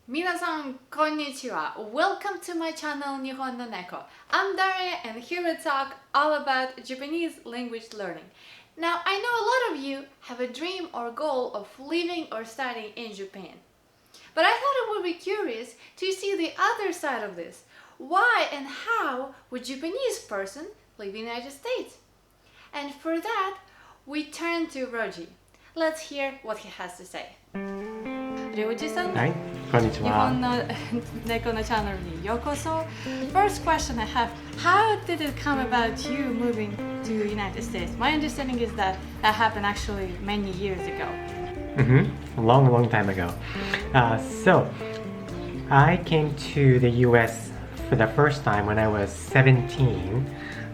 Minasan, konnichiwa. Welcome to my channel Nihonno Neko. I'm Daria and here we talk all about Japanese language learning. Now, I know a lot of you have a dream or goal of living or studying in Japan. But I thought it would be curious to see the other side of this. Why and how would a Japanese person live in the United States? And for that, we turn to Ryoji. Let's hear what he has to say. Ryoji-san? はい、こんにちは。日本の猫のチャンネルにようこそ。First question I have, how did it come about you moving to the United States? My understanding is that happened actually many years ago. A long time ago. So, I came to the US for the first time when I was 17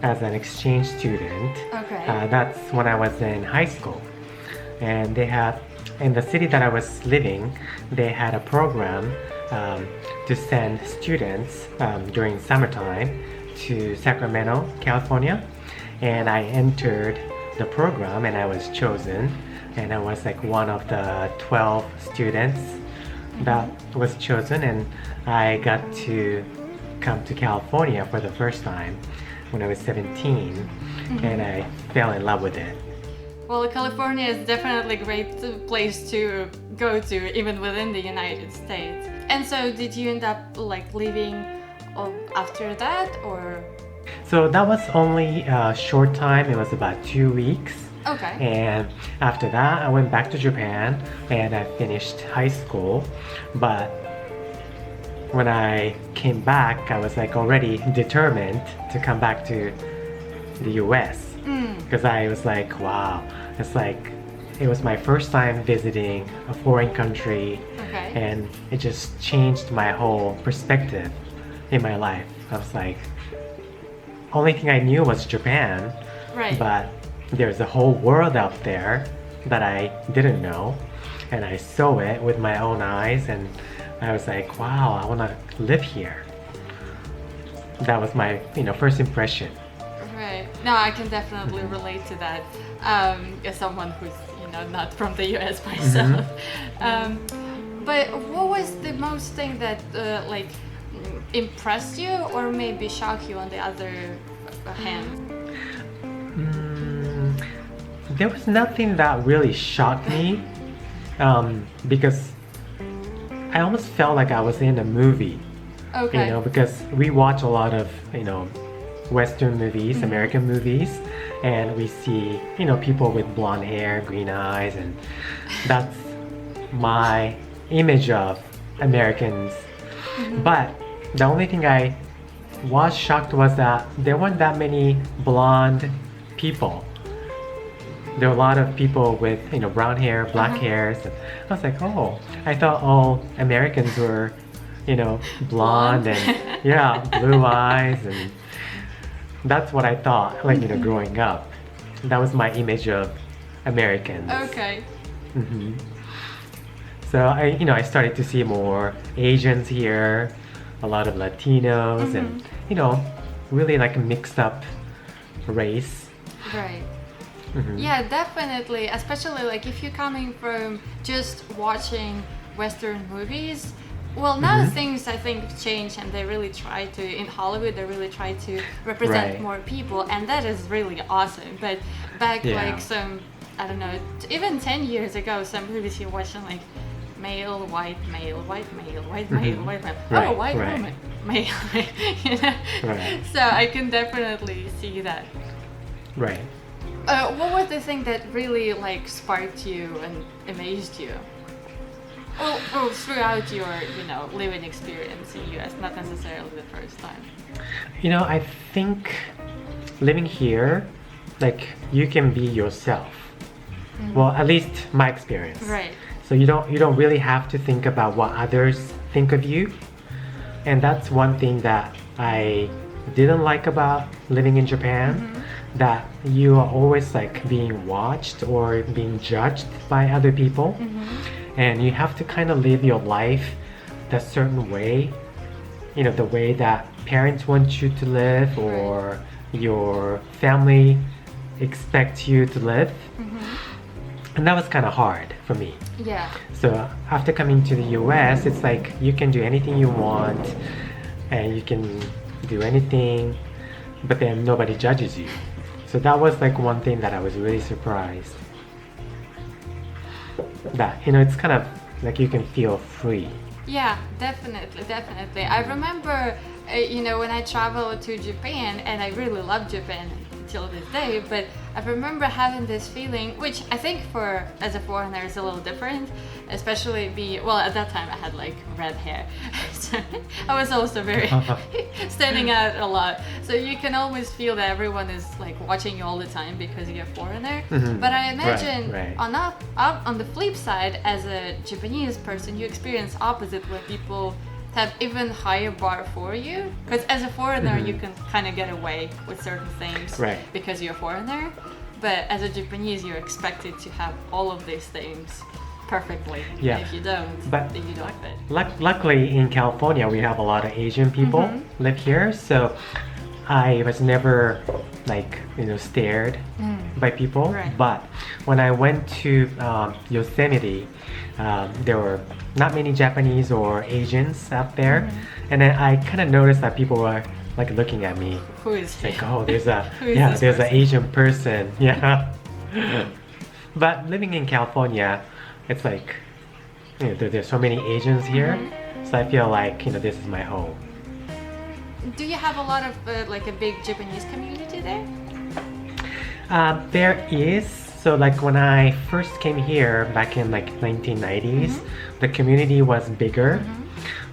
as an exchange student. Okay. That's when I was in high school. And they had, in the city that I was living, they had a program to send students during summertime to Sacramento, California. And I entered the program and I was chosen. And I was like one of the 12 students that was chosen, and I got to come to California for the first time when I was 17, and I fell in love with it. Well, California is definitely a great place to go to, even within the United States. And so, did you end up like leaving after that, or? So that was only a short time. It was about 2 weeks. Okay. And after that, I went back to Japan and I finished high school. But when I came back, I was like already determined to come back to the US. Because I was like, wow, it's like, it was my first time visiting a foreign country. Okay. And it just changed my whole perspective in my life. I was like, only thing I knew was Japan. Right. But there's a whole world out there that I didn't know, and I saw it with my own eyes, and I was like, wow, I want to live here. That was my first impression. Right. No, I can definitely relate to that as someone who's not from the US myself. But what was the most thing that impressed you or maybe shocked you on the other hand? There was nothing that really shocked me because I almost felt like I was in a movie. Okay. Because we watch a lot of Western movies, American movies, and we see people with blonde hair, green eyes, and that's my image of Americans. But the only thing I was shocked was that there weren't that many blonde people. There were a lot of people with brown hair, black hairs. And I was like, oh, I thought all Americans were blonde and blue eyes, and that's what I thought growing up. That was my image of Americans. Okay. So I started to see more Asians here, a lot of Latinos, and really like a mixed up race. Right. Yeah, definitely. Especially like if you're coming from just watching Western movies. Well, now things I think change, and they really try to, in Hollywood, they really try to represent more people, and that is really awesome. But back like some, I don't know, even 10 years ago, some movies you're watching like male, white, male, white, male, white, male, white, male. Right, Oh, white right. woman, male. Right. So I can definitely see that. Right. What was the thing that really like sparked you and amazed you? Well, throughout your living experience in US, not necessarily the first time. I think living here, like you can be yourself. Well, at least my experience. Right. So you don't really have to think about what others think of you. And that's one thing that I didn't like about living in Japan, that you are always like being watched or being judged by other people. And you have to kind of live your life that certain way, the way that parents want you to live or your family expects you to live. And that was kind of hard for me. Yeah. So after coming to the US, it's like you can do anything you want and you can do anything, but then nobody judges you. So that was like one thing that I was really surprised. That, it's kind of like you can feel free. Yeah, definitely, definitely. I remember, when I traveled to Japan, and I really love Japan till this day, but I remember having this feeling, which I think as a foreigner is a little different, especially at that time I had like red hair, so I was also very standing out a lot. So you can always feel that everyone is like watching you all the time because you're a foreigner. But I imagine Right. on the flip side, as a Japanese person, you experience opposite, where people have even higher bar for you, because as a foreigner you can kind of get away with certain things because you're a foreigner, but as a Japanese you're expected to have all of these things perfectly. Yeah. If you don't, But then you don't fit. Luckily in California we have a lot of Asian people live here, so I was never like stared by people. Right. But when I went to Yosemite, there were not many Japanese or Asians out there, and then I kind of noticed that people were like looking at me Who is he? like, oh, there's a Who is this there's an person? Asian person. Yeah. But living in California, it's like there's so many Asians here, so I feel like this is my home. Do you have a lot of like a big Japanese community there? There is. So like when I first came here back in like 1990s, the community was bigger,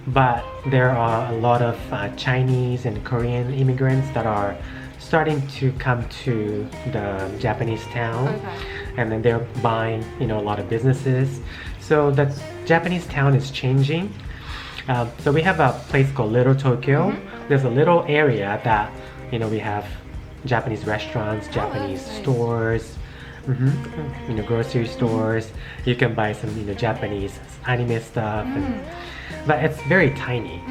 but there are a lot of Chinese and Korean immigrants that are starting to come to the Japanese town, and then they're buying a lot of businesses. So the Japanese town is changing. So we have a place called Little Tokyo. There's a little area that we have Japanese restaurants, Japanese nice. stores, grocery stores. You can buy some Japanese anime stuff, but it's very tiny.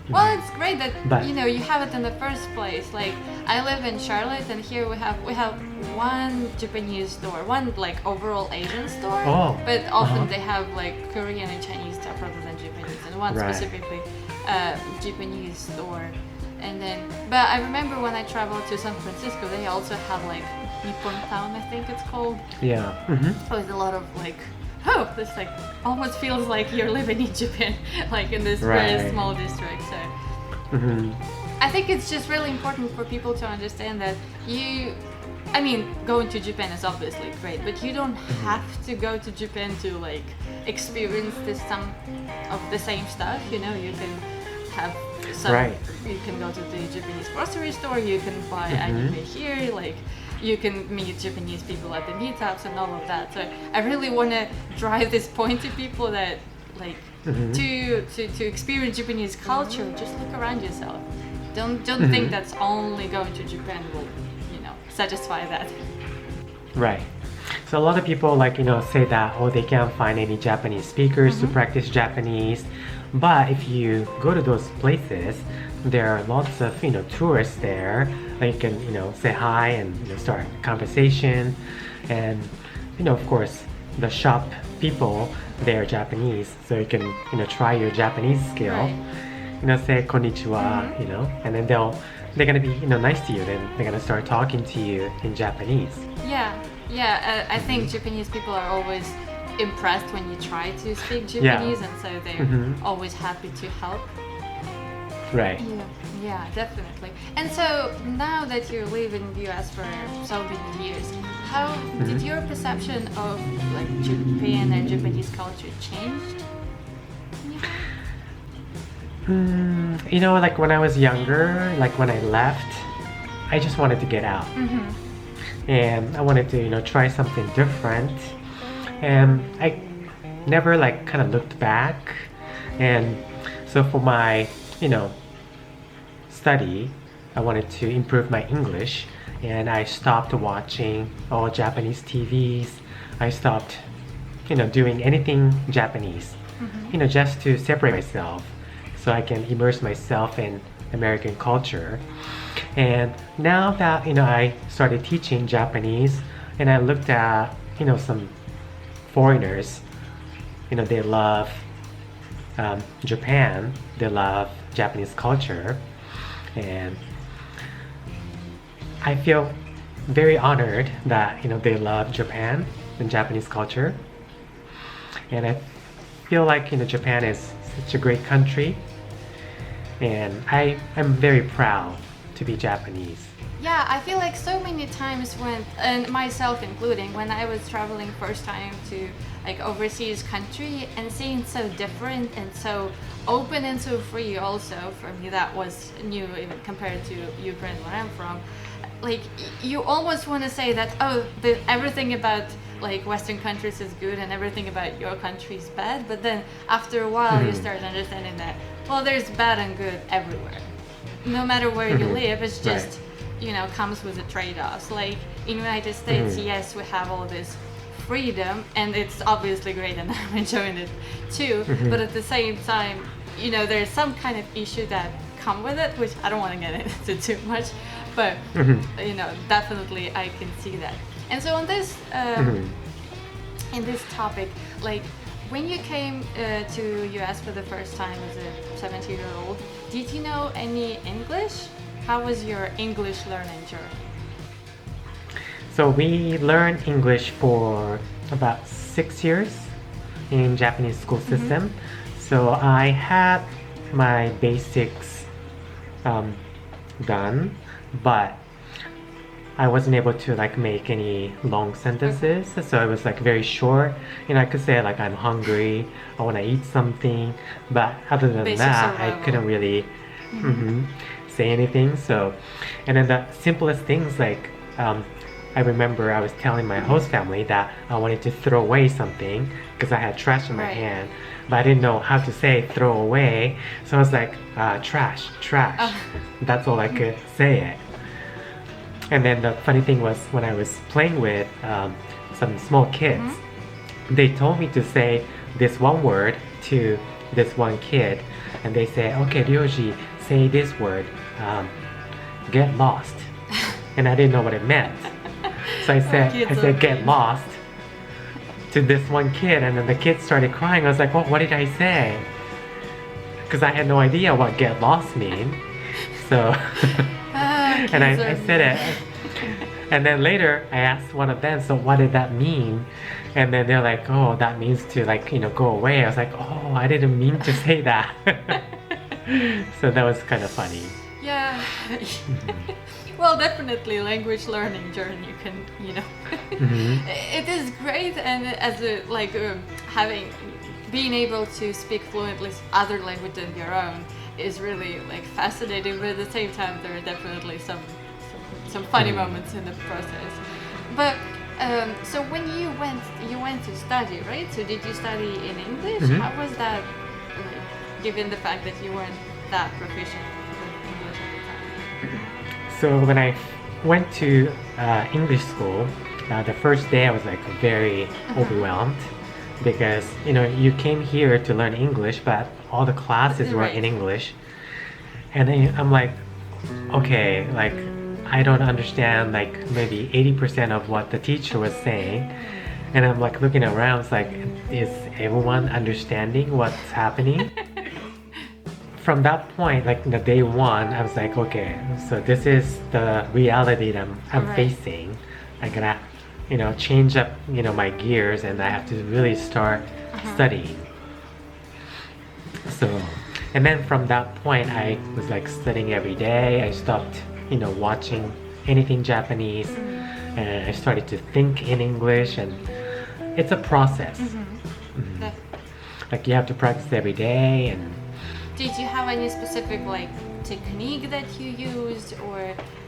Well, it's great that But- you have it in the first place. Like I live in Charlotte, and here we have one Japanese store, one like overall Asian store. Oh, But often they have like Korean and Chinese stuff rather than Japanese, and one Right. specifically Japanese store. And then, but I remember when I traveled to San Francisco, they also have like Nippon Town, I think it's called. Yeah. With a lot of like, this like almost feels like you're living in Japan, like in this very Right. small district. So I think it's just really important for people to understand that going to Japan is obviously great, but you don't have to go to Japan to like experience some of the same stuff. You can have some. Right. You can go to the Japanese grocery store. You can buy anime here. Like you can meet Japanese people at the meetups and all of that. So I really want to drive this point to people that like to experience Japanese culture, just look around yourself. Don't think that's only going to Japan will satisfy that. Right. So a lot of people say that they can't find any Japanese speakers to practice Japanese. But if you go to those places, there are lots of tourists there. You can say hi and start a conversation, and of course the shop people, they're Japanese, so you can try your Japanese skill. Right. Say konnichiwa, and then they're gonna be nice to you. Then they're gonna start talking to you in Japanese. Yeah. I think Japanese people are always impressed when you try to speak Japanese, and so they're always happy to help. Right. Yeah, definitely. And so now that you live in the US for so many years, how did your perception of like Japan and Japanese culture change? Like when I was younger, like when I left, I just wanted to get out. And I wanted to, try something different. And I never like kind of looked back. And so for my, study, I wanted to improve my English. And I stopped watching all Japanese TVs. I stopped, doing anything Japanese, just to separate myself so I can immerse myself in American culture. And now that I started teaching Japanese, and I looked at some foreigners, they love Japan, they love Japanese culture, and I feel very honored that they love Japan and Japanese culture, and I feel like Japan is such a great country, and I'm very proud to be Japanese. Yeah, I feel like so many times when, and myself including, when I was traveling first time to like overseas country and seeing so different and so open and so free also, for me that was new even compared to Ukraine where I'm from. Like you almost want to say that, oh, everything about like Western countries is good and everything about your country is bad, but then after a while you start understanding that, well, there's bad and good everywhere. No matter where you live, it's just, comes with the trade-offs. Like in United States, yes, we have all this freedom and it's obviously great and I'm enjoying it too, but at the same time, there's some kind of issue that come with it, which I don't want to get into too much, but definitely I can see that. And so on this in this topic, like when you came to US for the first time as a 17-year-old, did you know any English? How was your English learning journey? So we learned English for about 6 years in Japanese school system. So I had my basics done, but I wasn't able to like make any long sentences. So it was like very short. I could say like I'm hungry, I want to eat something, but other than Basic that, survival. I couldn't really say anything. So, and then the simplest things like I remember I was telling my host family that I wanted to throw away something because I had trash in my Right. hand, but I didn't know how to say throw away. So I was like, trash. That's all I could say it. And then the funny thing was when I was playing with some small kids, they told me to say this one word to this one kid, and they say, okay, Ryoji, say this word, get lost. And I didn't know what it meant. So I said, kids are get mean. lost to this one kid, and then the kid started crying. I was like, oh, what did I say? Because I had no idea what get lost mean. So, and I said it. And then later I asked one of them, so what did that mean? And then they're like, oh, that means to like, go away. I was like, oh, I didn't mean to say that. So that was kind of funny. Yeah. Well, definitely language learning journey can, it is great, and as a being able to speak fluently other language than your own is really like fascinating, but at the same time there are definitely some funny moments in the process. But so when you went to study, right? So did you study in English? How was that, like, given the fact that you weren't that proficient with English at the time? So when I went to English school, the first day I was like very overwhelmed because you came here to learn English, but all the classes were in English, and then I'm like, okay, like I don't understand like maybe 80% of what the teacher was saying, and I'm like looking around, it's like, is everyone understanding what's happening? From that point, like the day one, I was like, okay, so this is the reality that I'm facing. I gotta, change up, my gears, and I have to really start studying. So, and then from that point, I was like studying every day. I stopped, watching anything Japanese, and I started to think in English, and it's a process. Like you have to practice every day. And did you have any specific like technique that you used,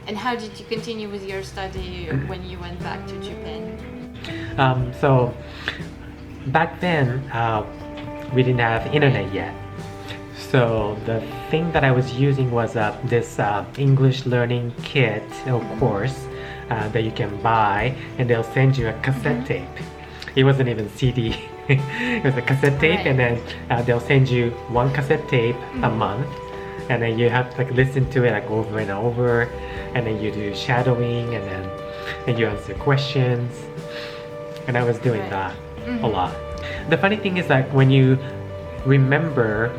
and how did you continue with your study when you went back to Japan? So back then we didn't have internet yet. So the thing that I was using was this English learning kit or course that you can buy, and they'll send you a cassette tape. It wasn't even CD. It was a cassette tape, and then they'll send you one cassette tape a month, and then you have to like listen to it like over and over, and then you do shadowing, and then you answer questions. and I was doing Right. that a lot. The funny thing is that when you remember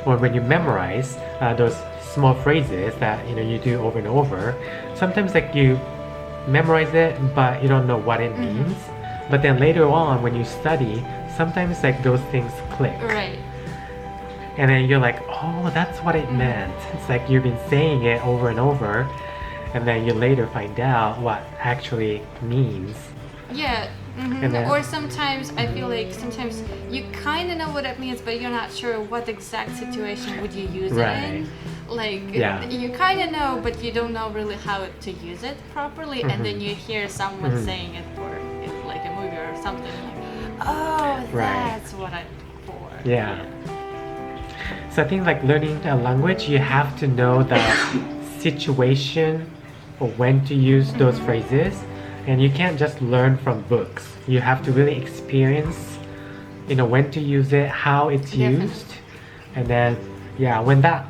or when you memorize those small phrases that you do over and over, sometimes like you memorize it but you don't know what it means. But then later on when you study, sometimes like those things click. Right. And then you're like, oh, that's what it meant. It's like you've been saying it over and over, and then you later find out what actually means. Yeah. And then- Or sometimes I feel like sometimes you kind of know what it means, but you're not sure what exact situation would you use it in. Like Yeah. you kind of know, but you don't know really how to use it properly, and then you hear someone saying it for like a movie or something. Like, oh, Right. that's what I'm for. Yeah. So I think like learning a language, you have to know the situation or when to use those phrases, and you can't just learn from books. You have to really experience, when to use it, how it's Definitely. used, and then when that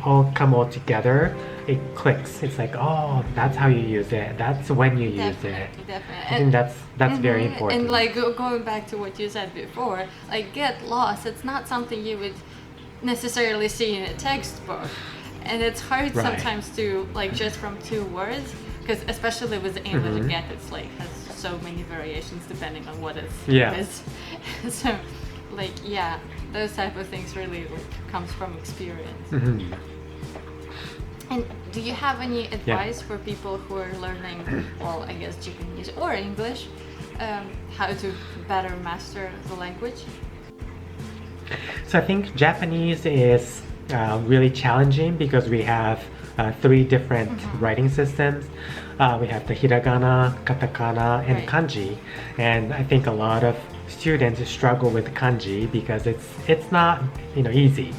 all come all together, it clicks. It's like, oh, that's how you use it. That's when you use it. Definitely. I think that's very important. And like going back to what you said before, like get lost. It's not something you would necessarily see in a textbook, and it's hard Right. sometimes to like just from two words, because especially with the English again, it's like has so many variations depending on what it's Yeah. is. So like those type of things really like, comes from experience. Mhm. And do you have any advice for people who are learning, well, I guess Japanese or English, how to better master the language? So I think Japanese is really challenging because we have three different writing systems. We have the hiragana, katakana, and Right. kanji, and I think a lot of students struggle with kanji because it's not easy.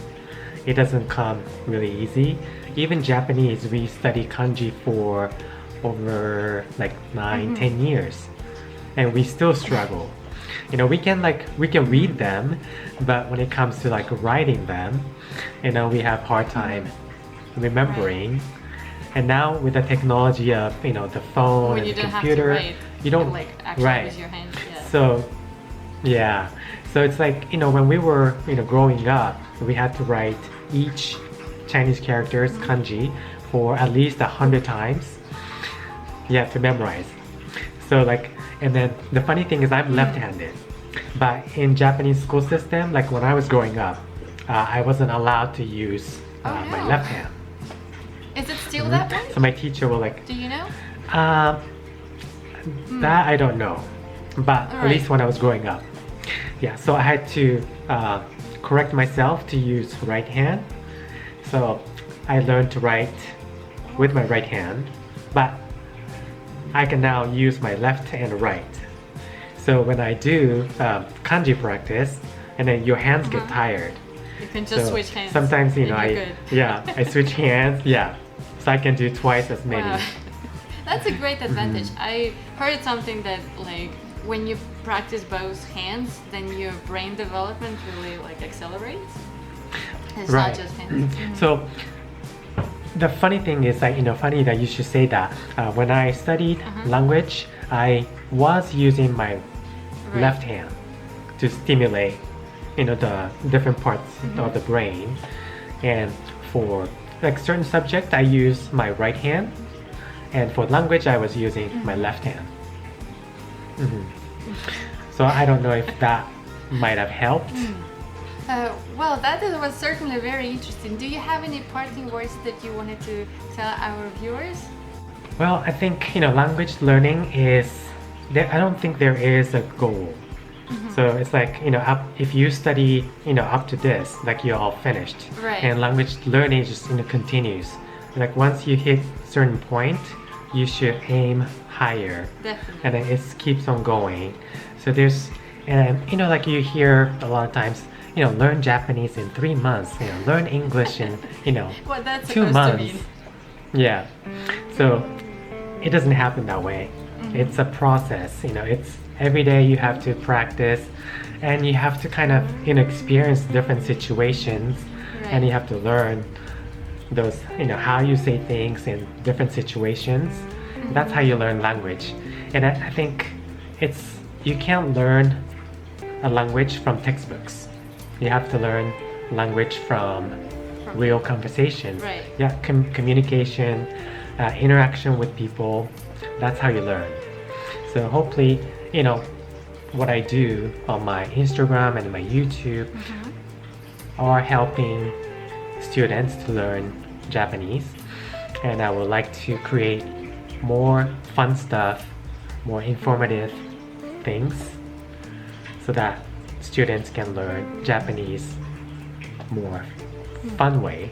It doesn't come really easy. Even Japanese, we study kanji for over like 9-10 years, and we still struggle. We can read them, but when it comes to like writing them, we have hard time remembering. And now with the technology of the phone When and you the don't computer, have to write, you don't like actually right. use your hands. Yeah. So it's like when we were growing up, we had to write each Chinese character's kanji for at least 100 times. You have to memorize. So like, and then the funny thing is I'm left-handed, but in Japanese school system, like when I was growing up, I wasn't allowed to use my no. left hand. Is it still that way? So my teacher will like, Do you know? that I don't know, but at least Alright. when I was growing up. Yeah, so I had to correct myself to use right hand. So I learned to write with my right hand, but I can now use my left and right. So when I do kanji practice, and then your hands get tired. You can just So switch hands. sometimes and you're good. I switch hands. Yeah, so I can do twice as many. Wow. That's a great advantage. I heard something that like when you practice both hands, then your brain development really like accelerates. It's Right. not just hands. So the funny thing is that funny that you should say that. When I studied language, I was using my Right. left hand to stimulate the different parts of the brain, and for like certain subject I use my right hand, and for language I was using my left hand. So I don't know if that might have helped. Well, that was certainly very interesting. Do you have any parting words that you wanted to tell our viewers? Well, I think language learning is there. I don't think there is a goal. So it's like if you study up to this, like you're all finished. Right. And language learning just continues. Like once you hit certain point, you should aim higher, Definitely. and then it keeps on going. So there's like you hear a lot of times. Learn Japanese in 3 months. Learn English in What that's 2 supposed months. to mean. Yeah. So it doesn't happen that way. It's a process. It's every day you have to practice, and you have to kind of experience different situations, and you have to learn those how you say things in different situations. That's how you learn language. And I think you can't learn a language from textbooks. You have to learn language from real conversation. Right. Yeah, communication, interaction with people. That's how you learn. So hopefully, what I do on my Instagram and my YouTube are helping students to learn Japanese. And I would like to create more fun stuff, more informative things so that students can learn Japanese more fun way.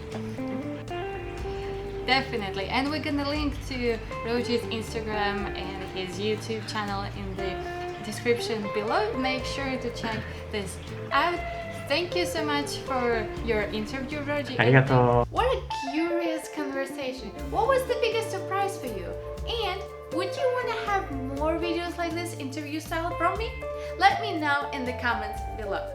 Definitely, and we're gonna link to Ryoji's Instagram and his YouTube channel in the description below. Make sure to check this out. Thank you so much for your interview, Ryoji. ありがとう。 What a curious conversation. What was the biggest surprise for you? And would you want to have more videos like this interview style from me? Let me know in the comments below.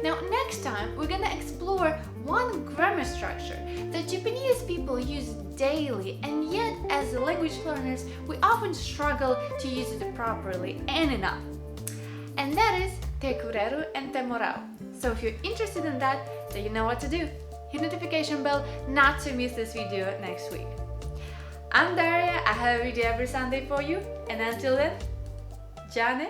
Now next time we're gonna explore one grammar structure that Japanese people use daily, and yet as language learners we often struggle to use it properly and enough. And that is te kureru and te morau. So if you're interested in that, then you know what to do. Hit notification bell not to miss this video next week. I'm Daria, I have a video every Sunday for you, and until then, じゃあね